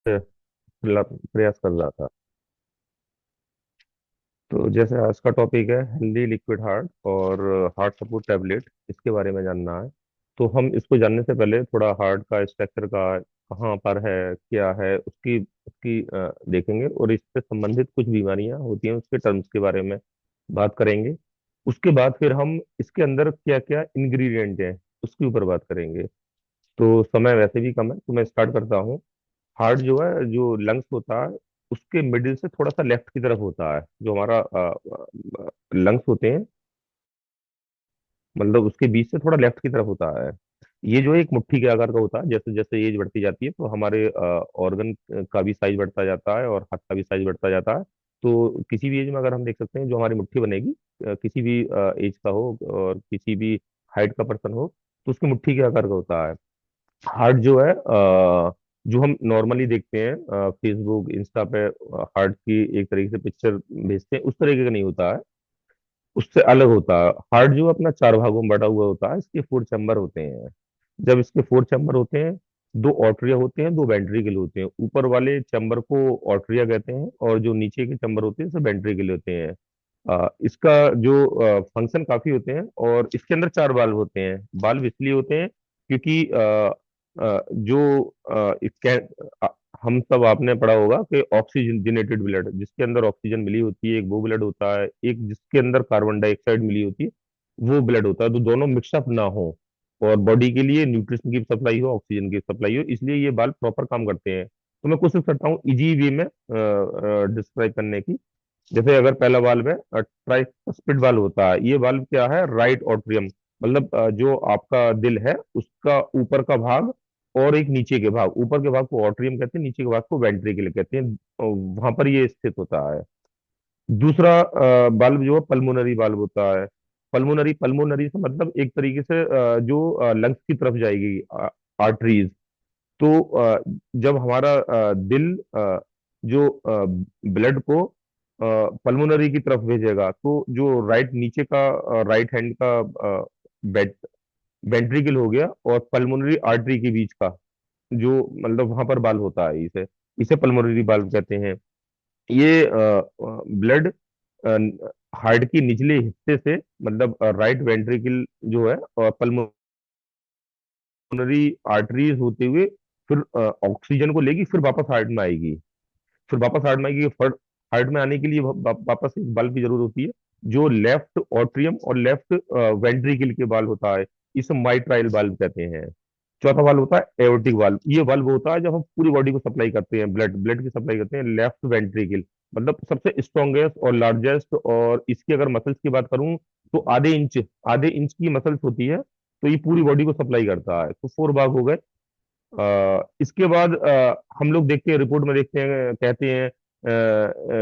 प्रयास कर रहा था। तो जैसे आज का टॉपिक है हेल्दी लिक्विड हार्ट और हार्ट सपोर्ट टैबलेट, इसके बारे में जानना है। तो हम इसको जानने से पहले थोड़ा हार्ट का स्ट्रक्चर का कहाँ पर है, क्या है, उसकी उसकी देखेंगे, और इससे संबंधित कुछ बीमारियां होती हैं उसके टर्म्स के बारे में बात करेंगे। उसके बाद फिर हम इसके अंदर क्या क्या इंग्रेडिएंट हैं उसके ऊपर बात करेंगे। तो समय वैसे भी कम है, तो मैं स्टार्ट करता हूँ। हार्ट जो है, जो लंग्स होता है, उसके मिडिल से थोड़ा सा लेफ्ट की तरफ होता है। जो हमारा लंग्स होते हैं, मतलब उसके बीच से थोड़ा लेफ्ट की तरफ होता है। ये जो है एक मुट्ठी के आकार का होता है। जैसे जैसे एज बढ़ती जाती है तो हमारे ऑर्गन का भी साइज बढ़ता जाता है और हाथ का भी साइज बढ़ता जाता है। तो किसी भी एज में अगर हम देख सकते हैं जो हमारी मुट्ठी बनेगी, किसी भी एज का हो और किसी भी हाइट का पर्सन हो, तो उसकी मुट्ठी के आकार का होता है। हार्ट जो है, जो हम नॉर्मली देखते हैं फेसबुक इंस्टा पे, हार्ट की एक तरीके से पिक्चर भेजते हैं, उस तरीके का नहीं होता है। उससे अलग होता है। हार्ट जो अपना चार भागों में बटा हुआ होता है, इसके फोर चैम्बर होते हैं। जब इसके फोर चैम्बर होते हैं, दो ऑर्ट्रिया होते हैं, दो वेंट्रिकल होते हैं। ऊपर वाले चैम्बर को ऑर्ट्रिया कहते हैं और जो नीचे के चैम्बर होते हैं इसे वेंट्रिकल होते हैं। इसका जो फंक्शन काफी होते हैं, और इसके अंदर चार वाल्व होते हैं। वाल्व इसलिए होते हैं क्योंकि जो हम सब, आपने पढ़ा होगा कि ऑक्सीजनेटेड ब्लड, जिसके अंदर ऑक्सीजन मिली होती है, एक वो ब्लड होता है। एक जिसके अंदर कार्बन डाइऑक्साइड मिली होती है, वो ब्लड होता है। तो दोनों मिक्सअप ना हो और बॉडी के लिए न्यूट्रिशन की सप्लाई हो, ऑक्सीजन की सप्लाई हो, इसलिए ये बाल्ब प्रॉपर काम करते हैं। तो मैं कोशिश करता हूँ इजी वे में डिस्क्राइब करने की। जैसे अगर पहला वाल्व है, ट्राइस्पिड वाल्व होता है। ये वाल्व क्या है? राइट ऑट्रियम, मतलब जो आपका दिल है उसका ऊपर का भाग और एक नीचे के भाग। ऊपर के भाग को ऑट्रियम कहते हैं, नीचे के भाग को वेंट्रिकल कहते हैं। वहां पर ये स्थित होता है। दूसरा वाल्व जो है पल्मोनरी वाल्व होता है। पल्मोनरी पल्मोनरी से मतलब एक तरीके से जो लंग्स की तरफ जाएगी आर्टरीज। तो जब हमारा दिल जो ब्लड को पल्मोनरी की तरफ भेजेगा, तो जो राइट नीचे का राइट हैंड का वेंट्रिकल हो गया और पल्मोनरी आर्टरी के बीच का जो, मतलब वहां पर बाल होता है, इसे इसे पल्मोनरी बाल्व कहते हैं। ये ब्लड हार्ट की निचले हिस्से से, मतलब राइट वेंट्रिकल जो है और पल्मोनरी आर्टरीज होते हुए फिर ऑक्सीजन को लेगी, फिर वापस हार्ट में आएगी। फिर वापस हार्ट में आएगी। फिर हार्ट में आने के लिए वापस एक बल्ब की जरूरत होती है, जो लेफ्ट ऑट्रियम और लेफ्ट वेंट्रिकल के बाल होता है। इसे माइट्राइल बाल्ब कहते हैं। चौथा वाल्व होता है एओर्टिक वाल्व। ये वाल्व होता है जब हम पूरी बॉडी को सप्लाई करते हैं, ब्लड ब्लड की सप्लाई करते हैं लेफ्ट वेंट्रिकल, मतलब सबसे स्ट्रॉन्गेस्ट और लार्जेस्ट। और इसकी अगर मसल्स की बात करूं तो आधे इंच की मसल्स होती है। तो ये पूरी बॉडी को सप्लाई करता है। तो फोर भाग हो गए। इसके बाद हम लोग देखते हैं, रिपोर्ट में देखते हैं, कहते हैं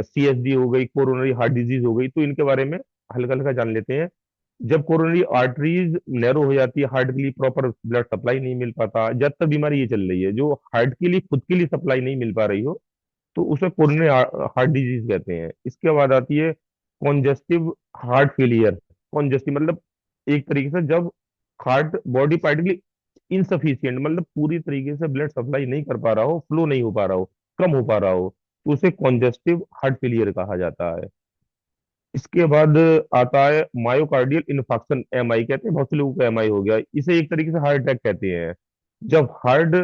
CSD हो गई, कोरोनरी हार्ट डिजीज हो गई। तो इनके बारे में हल्का हल्का जान लेते हैं। जब कोरोनरी आर्टरीज नैरो हो जाती है, हार्ट के लिए प्रॉपर ब्लड सप्लाई नहीं मिल पाता, जब तक बीमारी ये चल रही है, जो हार्ट के लिए खुद के लिए सप्लाई नहीं मिल पा रही हो, तो उसे कोरोनरी हार्ट डिजीज कहते हैं। इसके बाद आती है कॉन्जेस्टिव हार्ट फेलियर। कॉन्जेस्टिव मतलब एक तरीके से जब हार्ट बॉडी पार्ट के लिए इनसफिशियंट, मतलब पूरी तरीके से ब्लड सप्लाई नहीं कर पा रहा हो, फ्लो नहीं हो पा रहा हो, कम हो पा रहा हो, तो उसे कॉन्जेस्टिव हार्ट फेलियर कहा जाता है। इसके बाद आता है मायोकार्डियल इन्फाक्शन, MI कहते हैं। बहुत से लोगों को MI हो गया, इसे एक तरीके से हार्ट अटैक कहते हैं। जब हार्ट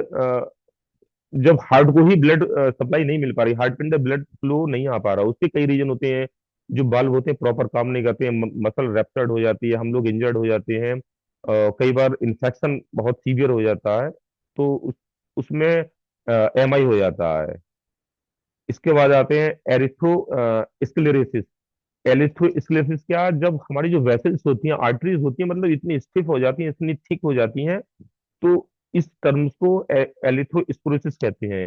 जब हार्ट को ही ब्लड सप्लाई नहीं मिल पा रही, हार्ट के अंदर ब्लड फ्लो नहीं आ पा रहा, उसके कई रीजन होते हैं। जो बल्ब होते हैं प्रॉपर काम नहीं करते हैं, मसल रैप्चर्ड हो जाती है, हम लोग इंजर्ड हो जाते हैं, कई बार इन्फेक्शन बहुत सीवियर हो जाता है, तो उसमें MI हो जाता है। इसके बाद आते हैं एरिथ्रो स्क्लेरोसिस। एलिथ्रोस्क्लेरोसिस क्या? जब हमारी जो वेसल्स होती हैं, आर्टरीज होती हैं, मतलब इतनी स्टिफ हो जाती हैं, इतनी थिक हो जाती हैं, तो इस टर्म्स को एलिथ्रोस्क्लेरोसिस कहते हैं।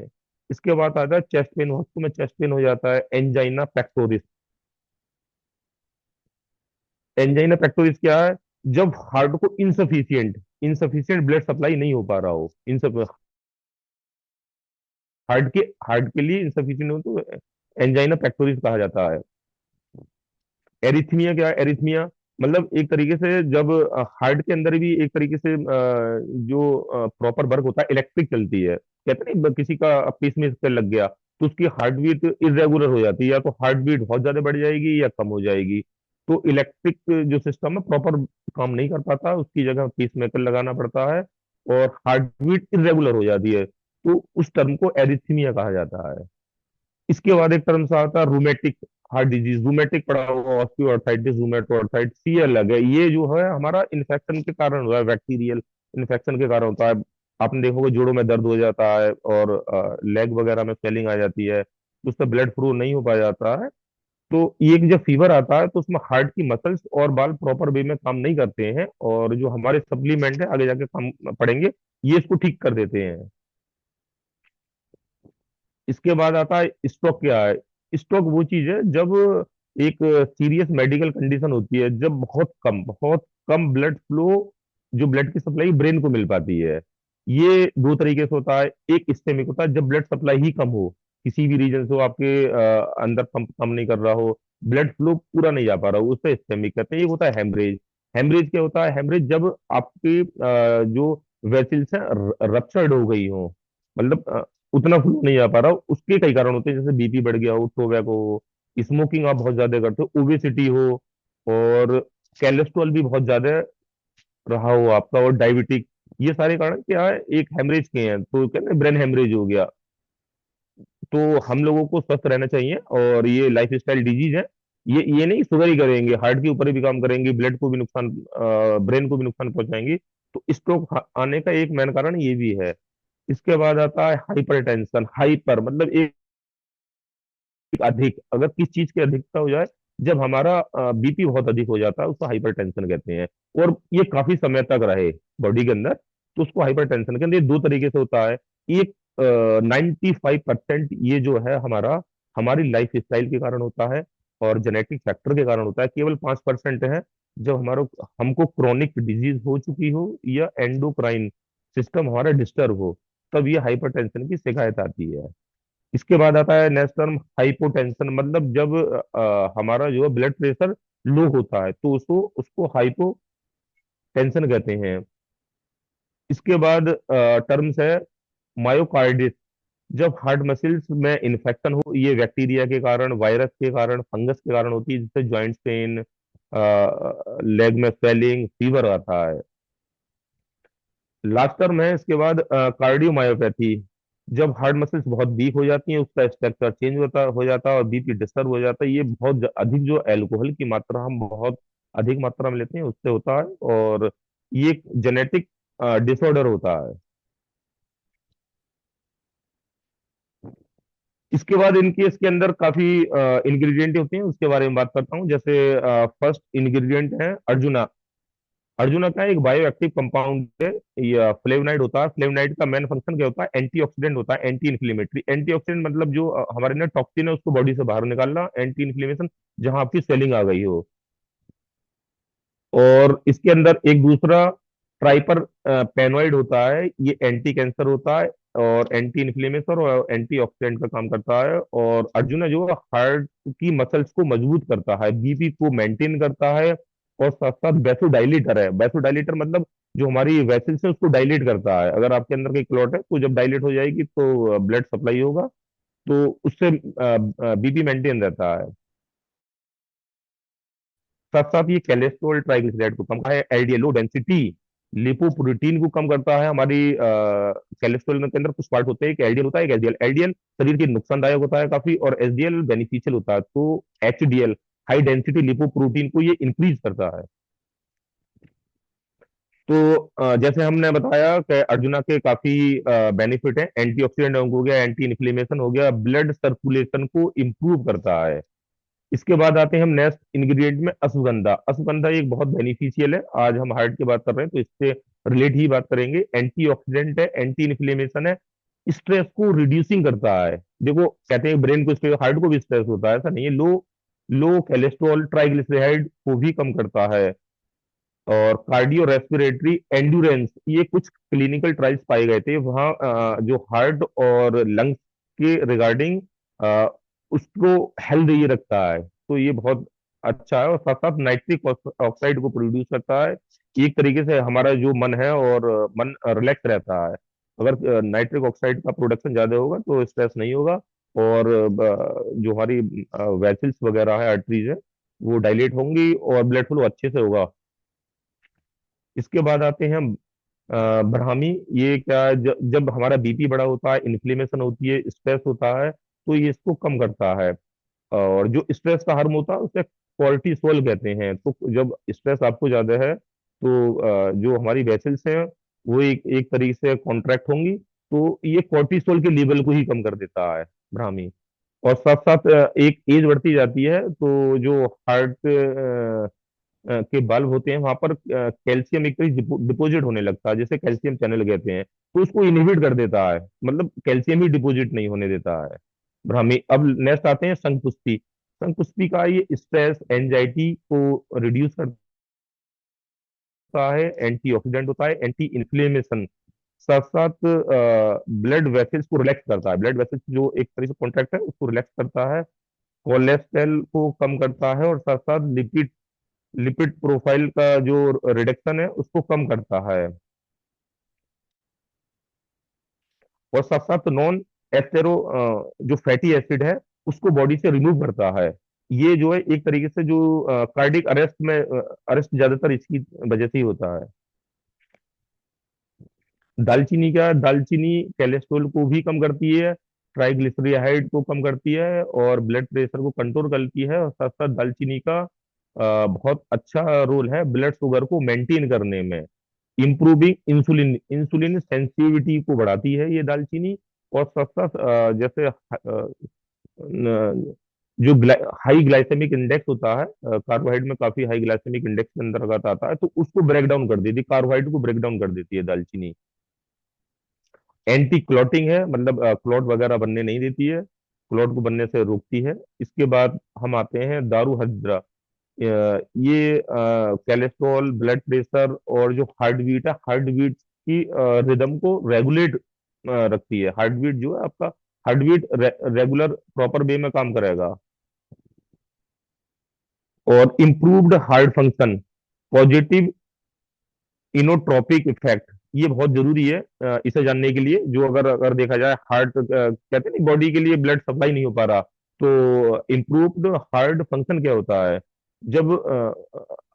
इसके बाद आता है चेस्ट पेन। वास्तव में चेस्ट पेन हो जाता है एंजाइना पेक्टोरिस। एंजाइना पेक्टोरिस क्या है? जब हार्ट को इनसफिशियंट इनसफिशियंट ब्लड सप्लाई नहीं हो पा रहा हो, इन सब हार्ट के लिए इनसफिशियंट हो, तो एंजाइना पेक्टोरिस कहा जाता है। एरिथमिया क्या है? एरिथमिया मतलब एक तरीके से जब हार्ट के अंदर भी एक तरीके से जो प्रॉपर वर्क होता है, इलेक्ट्रिक चलती है। कहते हैं ना, किसी का पेस में लग गया तो उसकी हार्ट बीट इरेगुलर हो जाती है, या तो हार्ट बीट बहुत ज्यादा बढ़ जाएगी या कम हो जाएगी। तो इलेक्ट्रिक जो सिस्टम है प्रॉपर काम नहीं कर पाता, उसकी जगह पेस मेकर लगाना पड़ता है, और हार्ट बीट इरेगुलर हो जाती है, तो उस टर्म को एरिथमिया कहा जाता है। इसके बाद एक टर्म सा आता है रूमेटिक हार्ट डिजीज। रूमेटिक पड़ा हुआ, ऑस्टियोआर्थराइटिस, रूमेटोआर्थराइटिस, ये अलग है। ये जो है हमारा इन्फेक्शन के कारण हुआ है, बैक्टीरियल इन्फेक्शन के कारण होता है। आपने देखोगे जोड़ों में दर्द हो जाता है, और लेग वगैरह में स्वेलिंग आ जाती है, तो उससे ब्लड फ्लो नहीं हो पा जाता है। तो ये जब फीवर आता है तो उसमें हार्ट की मसल्स और बाल प्रॉपर वे में काम नहीं करते हैं, और जो हमारे सप्लीमेंट है आगे जाके काम पड़ेंगे, ये इसको ठीक कर देते हैं। इसके बाद आता है स्ट्रोक। क्या है? स्ट्रोक वो चीज है जब एक सीरियस मेडिकल कंडीशन होती है, जब बहुत कम ब्लड फ्लो, जो ब्लड की सप्लाई ब्रेन को मिल पाती है। ये दो तरीके से होता है। एक इस्टेमिक होता है, जब ब्लड सप्लाई ही कम हो, किसी भी रीजन से, वो आपके अंदर पंप कम नहीं कर रहा हो, ब्लड फ्लो पूरा नहीं जा पा रहा हो, उसे इस्टेमिक कहते हैं। एक होता है हेमरेज। हेमरेज क्या होता है? हेमरेज जब आपके जो वेसल्स हैं रप्चर्ड हो गई हो, मतलब उतना फ्लो नहीं आ पा रहा, उसके कई कारण होते हैं, जैसे बीपी बढ़ गया हो, टोबैको हो, स्मोकिंग आप बहुत ज्यादा करते हो, ओबेसिटी हो, और कैलेस्ट्रॉल भी बहुत ज्यादा रहा हो आपका, और डायबिटिक। ये सारे कारण क्या है, एक हेमरेज के हैं, तो कहते हैं ब्रेन हेमरेज हो गया। तो हम लोगों को स्वस्थ रहना चाहिए, और ये लाइफ स्टाइल डिजीज है। ये नहीं शुगर ही करेंगे, हार्ट के ऊपर भी काम करेंगे, ब्लड को भी नुकसान, ब्रेन को भी नुकसान पहुंचाएंगी। तो स्ट्रोक आने का एक मेन कारण ये भी है। इसके बाद आता है हाइपरटेंशन। हाइपर मतलब एक अधिक, अगर किस चीज की अधिकता हो जाए, जब हमारा बीपी बहुत अधिक हो जाता है, उसको हाइपरटेंशन कहते हैं, और ये काफी समय तक रहे बॉडी के अंदर, तो उसको हाइपरटेंशन कहते हैं। ये दो तरीके से होता है। एक 95% ये जो है हमारा, हमारी लाइफ स्टाइल के कारण होता है, और जेनेटिक फैक्टर के कारण होता है। केवल 5% है जब हमारा, हमको क्रोनिक डिजीज हो चुकी हो, या एंडोक्राइन सिस्टम हमारा डिस्टर्ब हो, तब ये हाइपरटेंशन की शिकायत आती है। इसके बाद आता है नेक्स्ट टर्म हाइपोटेंशन। मतलब जब हमारा जो है ब्लड प्रेशर लो होता है, तो उसको उसको हाइपोटेंशन कहते हैं। इसके बाद टर्म्स है मायोकार्डिस। जब हार्ट मसल्स में इन्फेक्शन हो, ये बैक्टीरिया के कारण, वायरस के कारण, फंगस के कारण होती है, जिससे जॉइंट पेन, लेग में स्वेलिंग, फीवर आता है। लास्ट टर्म है इसके बाद कार्डियोमायोपैथी। जब हार्ट मसल्स बहुत वीक हो जाती हैं, उसका स्ट्रक्चर चेंज हो जाता है, और बीपी डिस्टर्ब हो जाता है। ये बहुत अधिक जो एल्कोहल की मात्रा हम बहुत अधिक मात्रा में लेते हैं, उससे होता है, और ये जेनेटिक डिसऑर्डर होता है। इसके बाद इनके इसके अंदर काफी इंग्रेडिएंट होते हैं, उसके बारे में बात करता हूँ। जैसे फर्स्ट इंग्रेडिएंट है अर्जुना। अर्जुना का एक बायो एक्टिव कंपाउंड है, ये फ्लेवनाइड होता है। फ्लेवनाइड का मेन फंक्शन क्या होता है? एंटीऑक्सीडेंट होता है, एंटी इन्फ्लेमेटरी। एंटीऑक्सीडेंट मतलब जो हमारे ना टॉक्सिन है उसको बॉडी से बाहर निकालना, एंटी इन्फ्लेमेशन, जहां आपकी स्वेलिंग आ गई हो। और इसके अंदर एक दूसरा ट्राइपर पेनोइड होता है, ये एंटी कैंसर होता है, और एंटी इन्फ्लेमेशन और एंटी ऑक्सीडेंट का काम करता है। और अर्जुना जो हार्ट की मसल्स को मजबूत करता है, बीपी को मेंटेन करता है, और साथ साथ वैसोडाइलेटर है। वैसोडाइलेटर मतलब जो हमारी वेसल्स है उसको डायलेट करता है। अगर आपके अंदर कोई क्लॉट है, तो जब डायलेट हो जाएगी तो ब्लड सप्लाई होगा, तो उससे बीपी मेंटेन रहता है। साथ साथ ये कोलेस्ट्रॉल ट्राइग्लिसराइड को कम करता है, एलडीएल लो डेंसिटी लिपोप्रोटीन को कम करता है। हमारी कोलेस्ट्रॉल के अंदर कुछ पार्ट होते हैं, एक एलडीएल होता है, एक एचडीएल। एलडीएल शरीर के लिए नुकसानदायक होता है काफी, और एचडीएल बेनिफिशियल होता है। तो एचडीएल हाई डेंसिटी लिपोप्रोटीन को ये इंक्रीज करता है। तो जैसे हमने बताया कि अर्जुना के काफी बेनिफिट है। एंटीऑक्सीडेंट हो गया, एंटी इन्फ्लेमेशन हो गया, ब्लड सर्कुलेशन को इम्प्रूव करता है। इसके बाद आते हैं हम नेक्स्ट इंग्रेडिएंट में, अश्वगंधा। अश्वगंधा एक बहुत बेनिफिशियल है, आज हम हार्ट की बात कर रहे हैं तो इससे रिलेट ही बात करेंगे। एंटीऑक्सीडेंट है, एंटी इन्फ्लेमेशन है, स्ट्रेस को रिड्यूसिंग करता है। देखो कहते हैं ब्रेन को स्ट्रेस, हार्ट को भी स्ट्रेस होता है, ऐसा नहीं है। लो लो कोलेस्ट्रॉल ट्राइग्लिसराइड को भी कम करता है। और कार्डियो रेस्पिरेटरी एंड्योरेंस, ये कुछ क्लिनिकल ट्रायल्स पाए गए थे, वहाँ जो हार्ट और लंग्स के रिगार्डिंग उसको हेल्थ ये रखता है, तो ये बहुत अच्छा है। और साथ साथ नाइट्रिक ऑक्साइड को प्रोड्यूस करता है। एक तरीके से हमारा जो मन है, और मन रिलैक्स रहता है। अगर नाइट्रिक ऑक्साइड का प्रोडक्शन ज्यादा होगा तो स्ट्रेस नहीं होगा, और जो हमारी वेसल्स वगैरह है, आर्टरीज है, वो डायलेट होंगी और ब्लड फ्लो अच्छे से होगा। इसके बाद आते हैं हम ब्राह्मी। ये क्या है, जब हमारा बीपी बड़ा होता है, इन्फ्लेमेशन होती है, स्ट्रेस होता है, तो ये इसको कम करता है। और जो स्ट्रेस का हार्म होता है उसे कॉर्टिसोल कहते हैं। तो जब स्ट्रेस आपको ज्यादा है तो जो हमारी वेसल्स हैं वो एक तरीके से कॉन्ट्रैक्ट होंगी, तो ये कॉर्टिसोल के लेवल को ही कम कर देता है ब्राह्मी। और साथ साथ एक एज बढ़ती जाती है तो जो हार्ट के बल्ब होते हैं वहां पर कैल्शियम एक तरह डिपोजिट होने लगता है, जैसे कैल्शियम चैनल कहते हैं, तो उसको इनहिबिट कर देता है, मतलब कैल्शियम ही डिपोजिट नहीं होने देता है ब्राह्मी। अब नेक्स्ट आते हैं संकुष्टी। संकुष्टी का ये स्ट्रेस एंजाइटी को रिड्यूस करता है, एंटीऑक्सीडेंट होता है, एंटी इन्फ्लेमेशन, साथ साथ ब्लड वेसल्स को रिलैक्स करता है, ब्लड वेसल्स जो एक तरह से कॉन्ट्रैक्ट है उसको रिलैक्स करता है, कोलेस्ट्रॉल को कम करता है, और साथ साथ लिपिड लिपिड प्रोफाइल का जो रिडक्शन है उसको कम करता है, और साथ साथ नॉन एस्टेरो जो फैटी एसिड है उसको बॉडी से रिमूव करता है। ये जो है एक तरीके से जो कार्डिक अरेस्ट में अरेस्ट ज्यादातर इसकी वजह से ही होता है। दालचीनी क्या है, दालचीनी कोलेस्ट्रॉल को भी कम करती है, ट्राइग्लिसराइड को कम करती है, और ब्लड प्रेशर को कंट्रोल करती है, और साथ साथ दालचीनी का बहुत अच्छा रोल है ब्लड शुगर को मेंटेन करने में, इंप्रूविंग इंसुलिन इंसुलिन सेंसिटिविटी को बढ़ाती है ये दालचीनी। और साथ साथ जैसे जो हाई ग्लाइसेमिक इंडेक्स होता है, कार्बोहाइड्रेट में काफी हाई ग्लाइसेमिक इंडेक्स के अंतर्गत आता है, तो उसको ब्रेक डाउन कर देती है, कार्बोहाइड्रेट को ब्रेक डाउन कर देती है दालचीनी। एंटी क्लॉटिंग है, मतलब क्लॉट वगैरह बनने नहीं देती है, क्लॉट को बनने से रोकती है। इसके बाद हम आते हैं दारू हजरा। ये कोलेस्ट्रॉल, ब्लड प्रेशर और जो हार्ट बीट है, हार्ट बीट की रिदम को रेगुलेट रखती है। हार्ट बीट जो है आपका, heart beat regular proper way में काम करेगा। और improved heart function, positive inotropic effect, ये बहुत जरूरी है इसे जानने के लिए। जो अगर अगर देखा जाए हार्ट, कहते हैं बॉडी के लिए ब्लड सप्लाई नहीं हो पा रहा, तो इम्प्रूव्ड हार्ट फंक्शन क्या होता है, जब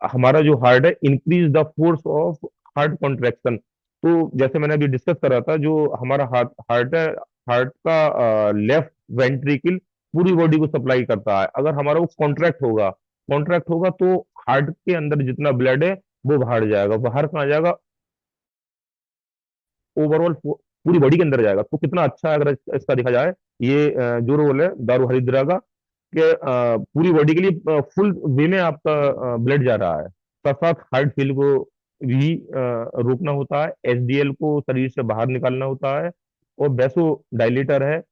हमारा जो हार्ट है increase the force of heart contraction. तो जैसे मैंने अभी डिस्कस करा था, जो हमारा हार्ट हार्ट है, हार्ट का लेफ्ट वेंट्रिकल पूरी बॉडी को सप्लाई करता है, अगर हमारा वो कॉन्ट्रैक्ट होगा तो हार्ट के अंदर जितना ब्लड है वो बाहर जाएगा। बाहर कहाँ जाएगा, ओवरऑल पूरी बॉडी के अंदर जाएगा। तो कितना अच्छा है अगर इसका देखा जाए, ये जो रोल है दारू हरिद्रा का, कि पूरी बॉडी के लिए फुल वे में आपका ब्लड जा रहा है। साथ साथ हार्ट फेल को भी रोकना होता है, एचडीएल को शरीर से बाहर निकालना होता है, और वैसो डायलेटर है।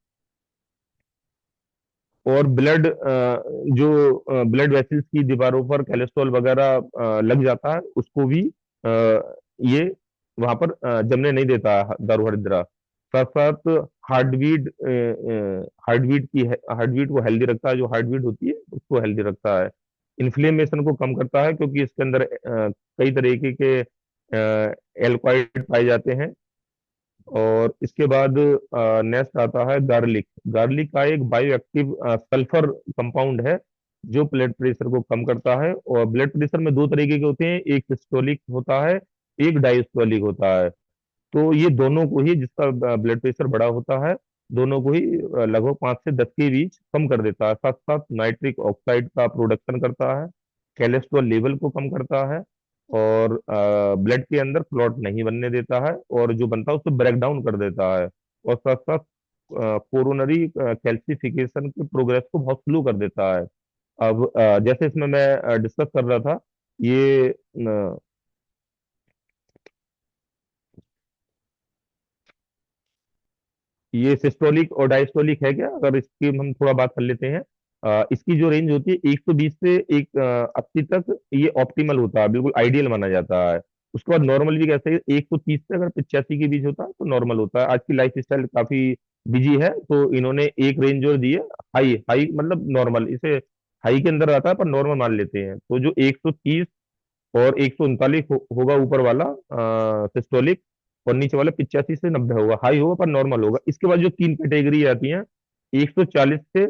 और ब्लड जो ब्लड वेसल्स की दीवारों पर कोलेस्ट्रॉल वगैरह लग जाता है उसको भी ये वहां पर जमने नहीं देता है दारू हरिद्रा। साथ साथ हार्ट बीट हार्ट बीट को हेल्दी रखता है, जो हार्ट बीट होती है उसको हेल्दी रखता है। इन्फ्लेमेशन को कम करता है, क्योंकि इसके अंदर कई तरीके के एल्कॉइड पाए जाते हैं। और इसके बाद नेक्स्ट आता है गार्लिक। गार्लिक का एक बायो एक्टिव सल्फर कंपाउंड है जो ब्लड प्रेशर को कम करता है। और ब्लड प्रेशर में दो तरीके के होते हैं, एक सिस्टोलिक होता है, एक डायस्टोलिक होता है। तो ये दोनों को ही, जिसका ब्लड प्रेशर बड़ा होता है, दोनों को ही लगभग 5 से 10 के बीच कम कर देता है। साथ साथ नाइट्रिक ऑक्साइड का प्रोडक्शन करता है, कोलेस्ट्रॉल लेवल को कम करता है, और ब्लड के अंदर क्लॉट नहीं बनने देता है, और जो बनता है उसको ब्रेक डाउन कर देता है। और साथ साथ कोरोनरी कैल्सिफिकेशन के प्रोग्रेस को बहुत स्लो कर देता है। अब जैसे इसमें मैं डिस्कस कर रहा था, ये ये सिस्टोलिक और डायस्टोलिक है क्या, अगर इसकी हम थोड़ा बात कर लेते हैं। इसकी जो रेंज होती है 120 से 80 तक, ये ऑप्टिमल होता है, बिल्कुल आइडियल माना जाता है। उसके बाद नॉर्मल भी कैसे है, 130 से अगर 85 के बीच होता है तो नॉर्मल होता है। आज की लाइफ स्टाइल काफी बिजी है, तो इन्होंने एक रेंज और दी है, हाई हाई मतलब नॉर्मल, इसे हाई के अंदर आता है पर नॉर्मल मान लेते हैं। तो जो 130 और 139 होगा ऊपर वाला सिस्टोलिक, और नीचे वाला 85 से 90 होगा, हाई होगा पर नॉर्मल होगा। इसके बाद जो तीन कैटेगरी आती हैं, 140 से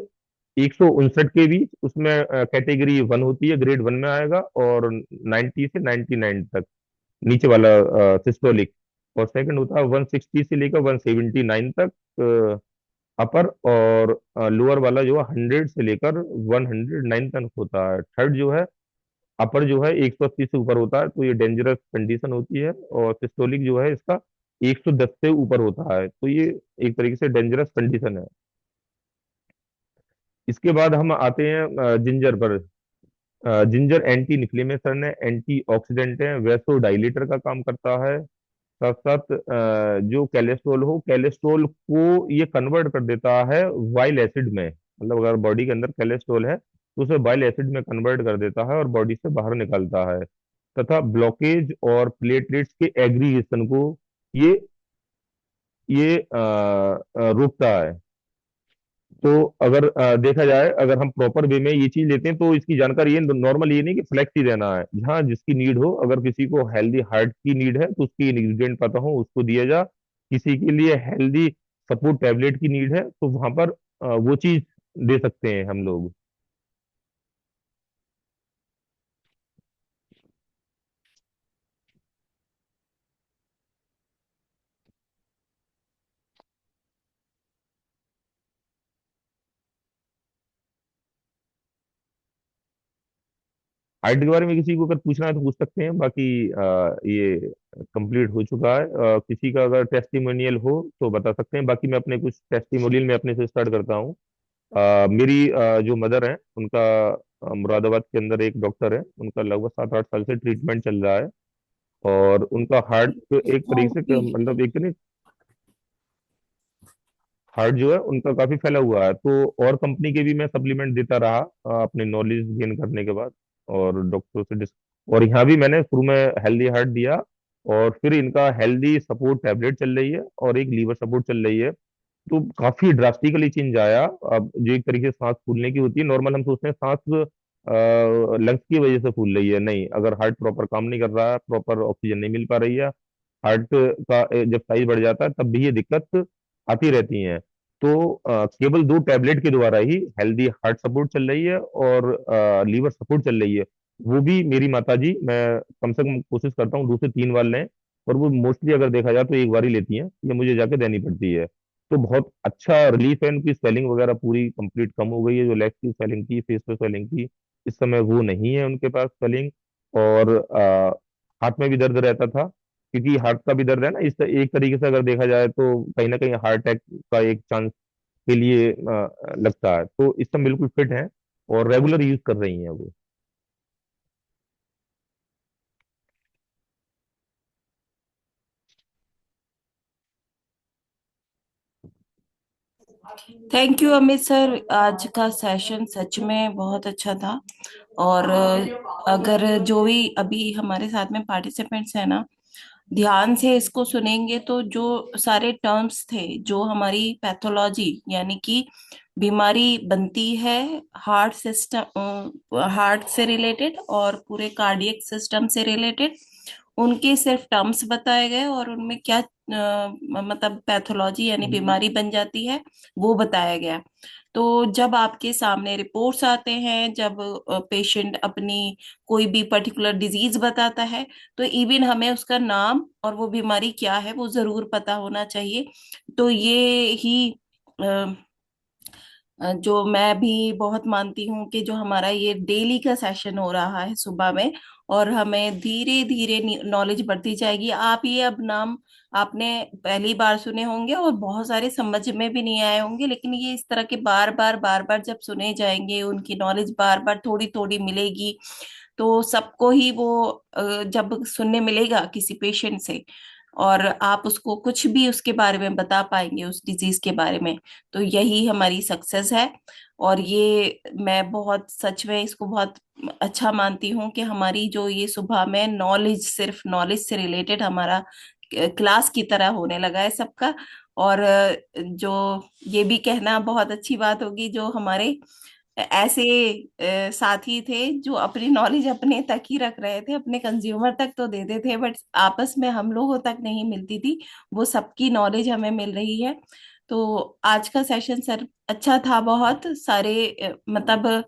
159 के बीच, उसमें कैटेगरी वन होती है, ग्रेड वन में आएगा, और 90 से 99 तक नीचे वाला सिस्टोलिक। और सेकंड होता है 160 से लेकर 179 तक अपर, और लोअर वाला जो है 100 से लेकर 109 तक होता है। थर्ड जो है अपर जो है 180 से ऊपर होता है, तो ये डेंजरस कंडीशन होती है। और सिस्टोलिक जो है इसका 110 से ऊपर होता है, तो ये एक तरीके से डेंजरस कंडीशन है। इसके बाद हम आते हैं जिंजर पर। जिंजर एंटी इन्फ्लेमेशन है, एंटी ऑक्सीडेंट है, वैसो डाइलेटर का काम करता है। साथ साथ जो कैलेस्ट्रॉल हो, कैलेस्ट्रॉल को ये कन्वर्ट कर देता है वाइल एसिड में। मतलब अगर बॉडी के अंदर कैलेस्ट्रॉल है तो उसे बाइल एसिड में कन्वर्ट कर देता है और बॉडी से बाहर निकालता है। तथा ब्लॉकेज और प्लेटलेट्स के एग्रीगेशन को ये रोकता है। तो अगर देखा जाए, अगर हम प्रॉपर वे में ये चीज लेते हैं तो इसकी जानकारी ये नॉर्मल ये नहीं कि फ्लेक्स ही देना है। जहाँ जिसकी नीड हो, अगर किसी को हेल्दी हार्ट की नीड है तो उसकी इंग्रेडिएंट पता हो उसको दिया जा। किसी के लिए हेल्दी सपोर्ट टैबलेट की नीड है तो वहां पर वो चीज दे सकते हैं हम लोग। हार्ट के बारे में किसी को अगर पूछना है तो पूछ सकते हैं, बाकी ये कंप्लीट हो चुका है। किसी का अगर टेस्टिमोनियल हो तो बता सकते हैं, बाकी मैं अपने कुछ टेस्टिमोनियल में अपने से स्टार्ट करता हूँ। मेरी जो मदर है उनका मुरादाबाद के अंदर एक डॉक्टर है, उनका लगभग 7-8 साल से ट्रीटमेंट चल रहा है। और उनका हार्ट एक तरीके से ओके। मतलब एक नहीं, हार्ट जो है उनका काफी फैला हुआ है। तो और कंपनी के भी मैं सप्लीमेंट देता रहा अपने नॉलेज गेन करने के बाद, और डॉक्टर से और यहाँ भी मैंने शुरू में हेल्दी हार्ट दिया, और फिर इनका हेल्दी सपोर्ट टैबलेट चल रही है और एक लीवर सपोर्ट चल रही है। तो काफी ड्रास्टिकली चेंज आया। अब जो एक तरीके से सांस फूलने की होती है, नॉर्मल हम सोचते हैं सांस लंग्स की वजह से फूल रही है, नहीं। अगर हार्ट प्रॉपर काम नहीं कर रहा है, प्रॉपर ऑक्सीजन नहीं मिल पा रही है, हार्ट का जब साइज बढ़ जाता है तब भी ये दिक्कत आती रहती है। तो केवल दो टैबलेट के द्वारा ही हेल्दी हार्ट सपोर्ट चल रही है और लीवर सपोर्ट चल रही है। वो भी मेरी माता जी, मैं कम से कम कोशिश करता हूँ 2 से 3 बार लें, और वो मोस्टली अगर देखा जाए तो एक बार ही लेती हैं, ये मुझे जाके देनी पड़ती है। तो बहुत अच्छा रिलीफ है, उनकी स्वेलिंग वगैरह पूरी कंप्लीट कम हो गई है। जो लेग की स्वेलिंग थी, फेस पे स्वेलिंग थी, इस समय वो नहीं है उनके पास स्वेलिंग। और हाथ में भी दर्द रहता था, क्योंकि हार्ट का भी दर्द है ना, इस एक तरीके से अगर देखा जाए तो कहीं ना कहीं हार्ट अटैक का एक चांस के लिए लगता है। तो इस समय बिल्कुल फिट है और रेगुलर यूज कर रही हैं वो। थैंक यू अमित सर, आज का सेशन सच में बहुत अच्छा था। और अगर जो भी अभी हमारे साथ में पार्टिसिपेंट्स हैं ना, ध्यान से इसको सुनेंगे तो जो सारे टर्म्स थे, जो हमारी पैथोलॉजी यानी कि बीमारी बनती है हार्ट सिस्टम, हार्ट से रिलेटेड और पूरे कार्डियक सिस्टम से रिलेटेड, उनके सिर्फ टर्म्स बताए गए और उनमें क्या मतलब पैथोलॉजी यानी बीमारी बन जाती है वो बताया गया। तो जब आपके सामने रिपोर्ट्स आते हैं, जब पेशेंट अपनी कोई भी पर्टिकुलर डिजीज बताता है, तो इवन हमें उसका नाम और वो बीमारी क्या है वो जरूर पता होना चाहिए। तो ये ही जो मैं भी बहुत मानती हूँ कि जो हमारा ये डेली का सेशन हो रहा है सुबह में, और हमें धीरे धीरे नॉलेज बढ़ती जाएगी। आप ये अब नाम आपने पहली बार सुने होंगे और बहुत सारे समझ में भी नहीं आए होंगे, लेकिन ये इस तरह के बार बार जब सुने जाएंगे, उनकी नॉलेज बार बार थोड़ी थोड़ी मिलेगी, तो सबको ही वो जब सुनने मिलेगा किसी पेशेंट से, और आप उसको कुछ भी उसके बारे में बता पाएंगे उस डिजीज के बारे में, तो यही हमारी सक्सेस है। और ये मैं बहुत सच में इसको बहुत अच्छा मानती हूँ कि हमारी जो ये सुबह में नॉलेज, सिर्फ नॉलेज से रिलेटेड हमारा क्लास की तरह होने लगा है सबका। और जो ये भी कहना बहुत अच्छी बात होगी, जो हमारे ऐसे साथी थे जो अपनी नॉलेज अपने तक ही रख रहे थे, अपने कंज्यूमर तक तो देते थे बट आपस में हम लोगों तक नहीं मिलती थी। वो सबकी नॉलेज हमें मिल रही है। तो आज का सेशन सर अच्छा था, बहुत सारे मतलब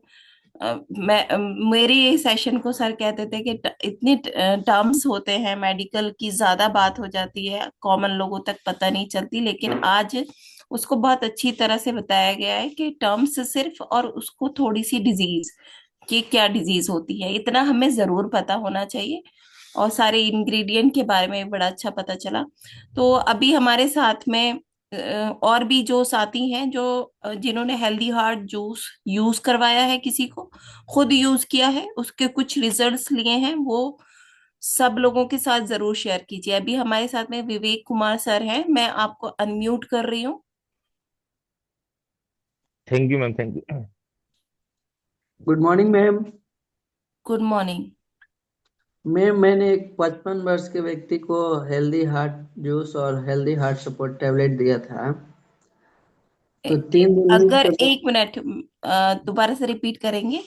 मैं मेरे सेशन को सर कहते थे कि इतने टर्म्स होते हैं मेडिकल की, ज्यादा बात हो जाती है, कॉमन लोगों तक पता नहीं चलती, लेकिन आज उसको बहुत अच्छी तरह से बताया गया है कि टर्म्स सिर्फ, और उसको थोड़ी सी डिजीज, कि क्या डिजीज होती है, इतना हमें जरूर पता होना चाहिए। और सारे इंग्रेडिएंट के बारे में भी बड़ा अच्छा पता चला। तो अभी हमारे साथ में और भी जो साथी हैं जो जिन्होंने हेल्दी हार्ट जूस यूज करवाया है, किसी को खुद यूज किया है, उसके कुछ रिजल्ट्स लिए हैं, वो सब लोगों के साथ जरूर शेयर कीजिए। अभी हमारे साथ में विवेक कुमार सर हैं, मैं आपको अनम्यूट कर रही हूँ। Thank you ma'am, thank you. Good morning ma'am. Good morning. Ma'am, मैंने एक 55 वर्ष के व्यक्ति को हेल्दी हार्ट जूस और हेल्दी हार्ट सपोर्ट टैबलेट दिया था। तो 3 दिन अगर के बाद एक मिनट दोबारा से रिपीट करेंगे?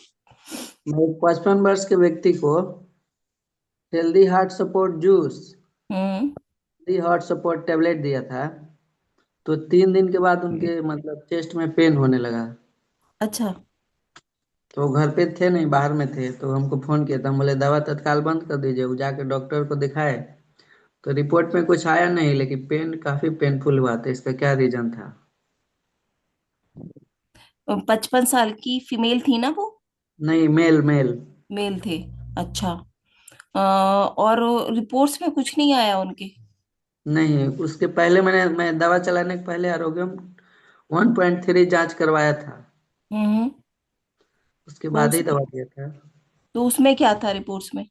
मैं एक 55 वर्ष के व्यक्ति को हेल्दी हार्ट सपोर्ट जूस, हम्म। हेल्दी हार्ट सपोर्ट टैबलेट दिया था। तो 3 दिन के बाद उनके मतलब चेस्ट में पेन होने लगा। अच्छा। तो वो घर पे थे नहीं, बाहर में थे, तो हमको फोन किया था। हम बोले दवा तत्काल बंद कर दीजिए। वो जाके डॉक्टर को दिखाए तो रिपोर्ट में कुछ आया नहीं, लेकिन पेन काफी पेनफुल हुआ था। इसका क्या रीजन था? 55 साल की फीमेल थी ना वो? नहीं, मेल मेल। मेल थे। अच्छा। और रिपोर्ट्स में कुछ नहीं आया उनके? नहीं, उसके पहले मैं दवा चलाने के पहले आरोग्यम 1.3 जांच करवाया था। हम्म। उसके तो बाद ही उसमें दवा दिया था। तो उसमें क्या था रिपोर्ट्स में?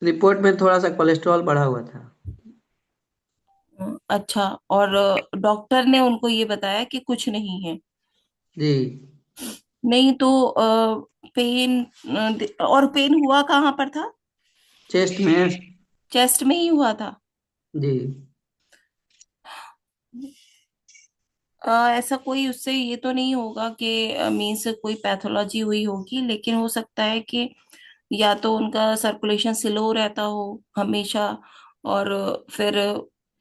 रिपोर्ट में थोड़ा सा कोलेस्ट्रॉल बढ़ा हुआ था। अच्छा। और डॉक्टर ने उनको ये बताया कि कुछ नहीं है? जी। नहीं तो पेन, और पेन हुआ कहाँ पर था? चेस्ट में। चेस्ट में ही हुआ था? जी। ऐसा कोई उससे ये तो नहीं होगा कि मीन्स कोई पैथोलॉजी हुई होगी, लेकिन हो सकता है कि या तो उनका सर्कुलेशन स्लो रहता हो हमेशा, और फिर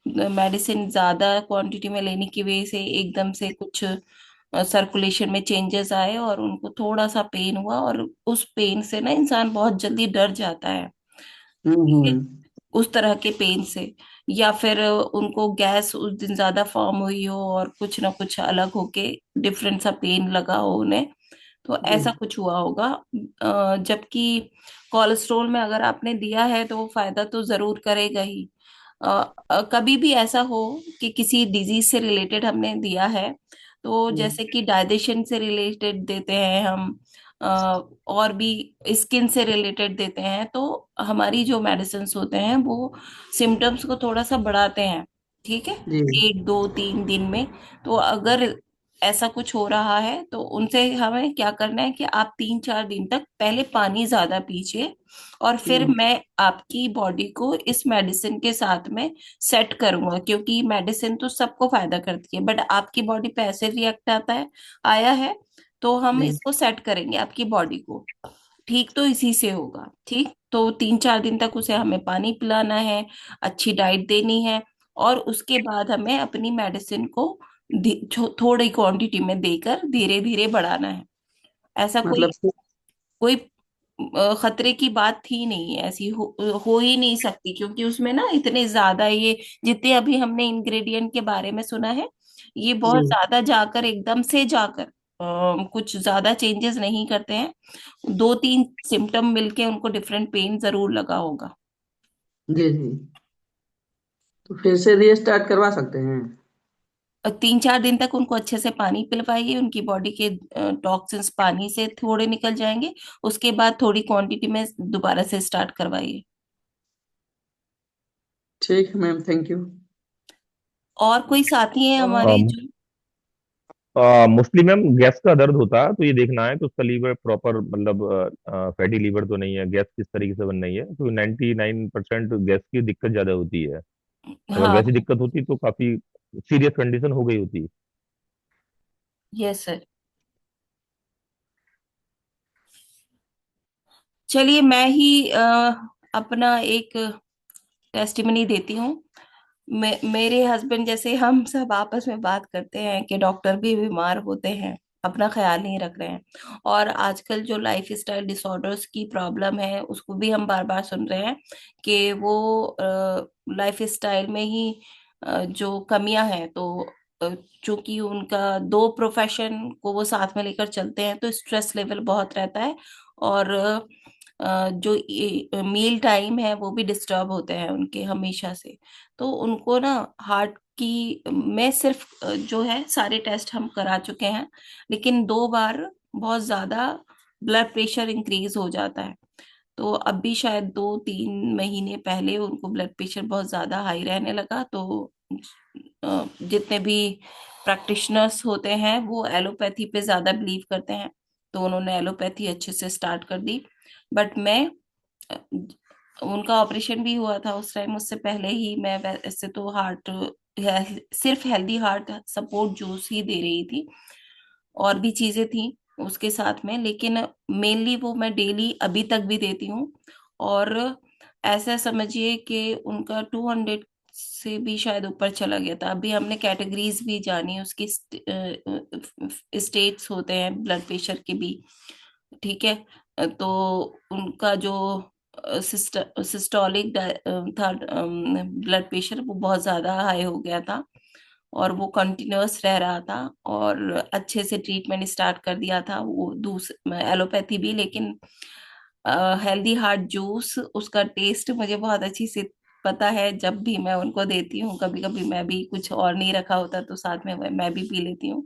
मेडिसिन ज्यादा क्वांटिटी में लेने की वजह से एकदम से कुछ सर्कुलेशन में चेंजेस आए और उनको थोड़ा सा पेन हुआ, और उस पेन से ना इंसान बहुत जल्दी डर जाता है। ठीक है? हम्म। उस तरह के पेन से, या फिर उनको गैस उस दिन ज्यादा फॉर्म हुई हो और कुछ ना कुछ अलग होके डिफरेंट सा पेन लगा हो उन्हें, तो जी। ऐसा कुछ हुआ होगा। जबकि कोलेस्ट्रॉल में अगर आपने दिया है तो वो फायदा तो जरूर करेगा ही। कभी भी ऐसा हो कि किसी डिजीज से रिलेटेड हमने दिया है, तो जैसे कि डाइजेशन से रिलेटेड देते हैं हम, अ, और भी स्किन से रिलेटेड देते हैं, तो हमारी जो मेडिसिन होते हैं वो सिम्टम्स को थोड़ा सा बढ़ाते हैं। ठीक है? जी। 1 2 3 दिन में। तो अगर ऐसा कुछ हो रहा है तो उनसे हमें क्या करना है कि आप 3 4 दिन तक पहले पानी ज्यादा पीजिए, और फिर हम्म। मैं आपकी बॉडी को इस मेडिसिन के साथ में सेट करूंगा, क्योंकि मेडिसिन तो सबको फायदा करती है बट आपकी बॉडी पे ऐसे रिएक्ट आता है, आया है, तो हम जी। इसको सेट करेंगे आपकी बॉडी को। ठीक, तो इसी से होगा। ठीक, तो 3 4 दिन तक उसे हमें पानी पिलाना है, अच्छी डाइट देनी है, और उसके बाद हमें अपनी मेडिसिन को थोड़ी क्वांटिटी में देकर धीरे धीरे बढ़ाना है। ऐसा कोई मतलब कोई खतरे की बात थी नहीं, ऐसी हो ही नहीं सकती, क्योंकि उसमें ना इतने ज्यादा ये, जितने अभी हमने इंग्रेडिएंट के बारे में सुना है, ये बहुत जी। ज्यादा जाकर एकदम से जाकर कुछ ज्यादा चेंजेस नहीं करते हैं। 2 3 सिम्टम मिलके उनको डिफरेंट पेन जरूर लगा होगा। जी। जी। तो फिर से रीस्टार्ट करवा सकते हैं? और 3 4 दिन तक उनको अच्छे से पानी पिलवाइए, उनकी बॉडी के टॉक्सिन्स पानी से थोड़े निकल जाएंगे। उसके बाद थोड़ी क्वांटिटी में दोबारा से स्टार्ट करवाइए। ठीक है मैम, थैंक यू। और कोई साथी हैं हमारे जो? मोस्टली मैम गैस का दर्द होता है, तो ये देखना है कि उसका लीवर प्रॉपर, मतलब फैटी लीवर तो नहीं है, गैस किस तरीके से बन रही है। तो 99% गैस की दिक्कत ज्यादा होती है। अगर हाँ। वैसी दिक्कत होती तो काफी सीरियस कंडीशन हो गई होती। Yes sir. चलिए मैं ही अपना एक टेस्टिमनी देती हूँ। मेरे हस्बैंड जैसे हम सब आपस में बात करते हैं कि डॉक्टर भी बीमार होते हैं, अपना ख्याल नहीं रख रहे हैं। और आजकल जो लाइफ स्टाइल डिसऑर्डर्स की प्रॉब्लम है उसको भी हम बार बार सुन रहे हैं कि वो लाइफ स्टाइल में ही जो कमियां हैं। तो चूंकि उनका दो प्रोफेशन को वो साथ में लेकर चलते हैं तो स्ट्रेस लेवल बहुत रहता है। और जो मील टाइम है वो भी डिस्टर्ब होते हैं उनके हमेशा से। तो उनको ना हार्ट की मैं सिर्फ जो है सारे टेस्ट हम करा चुके हैं, लेकिन 2 बार बहुत ज्यादा ब्लड प्रेशर इंक्रीज हो जाता है। तो अब भी शायद 2-3 महीने पहले उनको ब्लड प्रेशर बहुत ज्यादा हाई रहने लगा। तो जितने भी प्रैक्टिशनर्स होते हैं वो एलोपैथी पे ज्यादा बिलीव करते हैं, तो उन्होंने एलोपैथी अच्छे से स्टार्ट कर दी। बट मैं अ, उनका ऑपरेशन भी हुआ था उस टाइम, उससे पहले ही मैं वैसे तो हार्ट सिर्फ हेल्दी हार्ट सपोर्ट जूस ही दे रही थी, और भी चीजें थी उसके साथ में, लेकिन मेनली वो मैं डेली अभी तक भी देती हूँ। और ऐसा समझिए कि उनका 200 से भी शायद ऊपर चला गया था। अभी हमने कैटेगरीज भी जानी, उसकी स्टेट्स होते हैं ब्लड प्रेशर के भी। ठीक है। तो उनका जो सिस्टोलिक था ब्लड प्रेशर, वो बहुत ज्यादा हाई हो गया था और वो कंटिन्यूअस रह रहा था। और अच्छे से ट्रीटमेंट स्टार्ट कर दिया था वो दूसरा एलोपैथी भी, लेकिन हेल्दी हार्ट जूस उसका टेस्ट मुझे बहुत अच्छी से पता है। जब भी मैं उनको देती हूँ, कभी कभी मैं भी कुछ और नहीं रखा होता तो साथ में मैं भी पी लेती हूँ।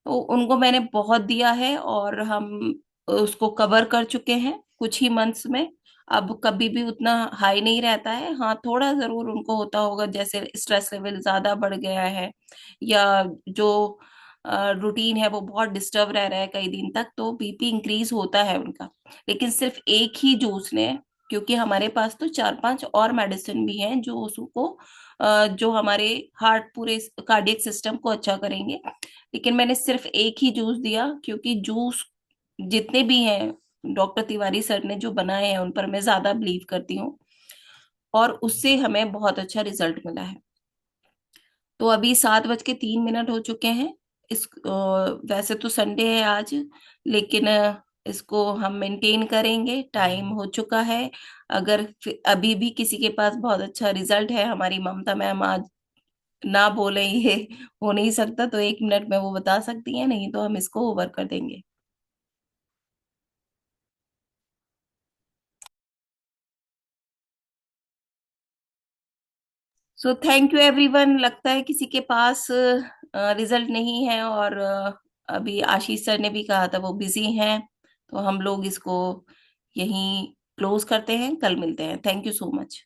तो उनको मैंने बहुत दिया है और हम उसको कवर कर चुके हैं कुछ ही मंथ्स में। अब कभी भी उतना हाई नहीं रहता है। हाँ, थोड़ा जरूर उनको होता होगा, जैसे स्ट्रेस लेवल ज्यादा बढ़ गया है या जो रूटीन है वो बहुत डिस्टर्ब रह रहा है कई दिन तक, तो बीपी इंक्रीज होता है उनका। लेकिन सिर्फ एक ही जूस ने, क्योंकि हमारे पास तो 4-5 और मेडिसिन भी हैं जो उसको जो हमारे हार्ट पूरे कार्डियक सिस्टम को अच्छा करेंगे, लेकिन मैंने सिर्फ एक ही जूस दिया क्योंकि जूस जितने भी हैं डॉक्टर तिवारी सर ने जो बनाए हैं उन पर मैं ज्यादा बिलीव करती हूँ, और उससे हमें बहुत अच्छा रिजल्ट मिला है। तो अभी 7:03 हो चुके हैं। वैसे तो संडे है आज, लेकिन इसको हम मेंटेन करेंगे, टाइम हो चुका है। अगर अभी भी किसी के पास बहुत अच्छा रिजल्ट है, हमारी ममता मैम आज ना बोले ये हो नहीं सकता तो 1 मिनट में वो बता सकती हैं, नहीं तो हम इसको ओवर कर देंगे। So thank you everyone. लगता है किसी के पास रिजल्ट नहीं है, और अभी आशीष सर ने भी कहा था वो बिजी हैं। तो हम लोग इसको यहीं क्लोज करते हैं, कल मिलते हैं। Thank you so much.